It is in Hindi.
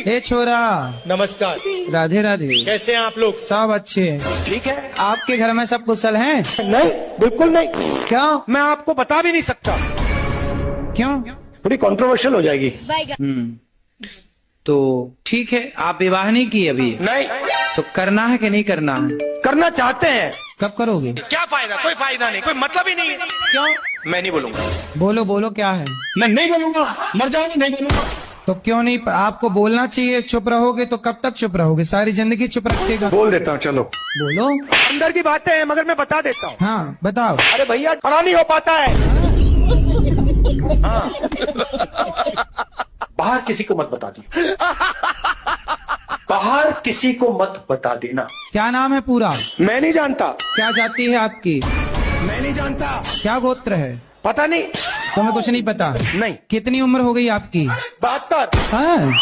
ए छोरा, नमस्कार। राधे राधे। कैसे हैं आप लोग? सब अच्छे हैं। ठीक है। आपके घर में सब कुशल हैं? नहीं, बिल्कुल नहीं। क्यों? मैं आपको बता भी नहीं सकता, क्यों? थोड़ी कंट्रोवर्शियल हो जाएगी। तो ठीक है, आप विवाह नहीं किए अभी? नहीं, तो करना है कि नहीं करना है? करना चाहते हैं। कब करोगे? क्या फायदा? कोई फायदा नहीं, कोई मतलब ही नहीं है। क्यों? मैं नहीं बोलूंगा। बोलो बोलो, क्या है? मैं नहीं बोलूंगा, मर जाऊंगा, नहीं बोलूंगा। तो क्यों नहीं? आपको बोलना चाहिए। चुप रहोगे तो कब तक चुप रहोगे? सारी जिंदगी चुप रखिएगा। बोल देता हूँ, चलो। बोलो। अंदर की बातें हैं, मगर मैं बता देता हूँ। हाँ बताओ। अरे भैया, खड़ा नहीं हो पाता है। हाँ। बाहर किसी को मत बता दी, बाहर किसी को मत बता देना। क्या नाम है पूरा? मैं नहीं जानता। क्या जाति है आपकी? मैं नहीं जानता। क्या गोत्र है? पता नहीं। तुम्हें कुछ नहीं पता? नहीं। कितनी उम्र हो गई आपकी? 72। हाँ।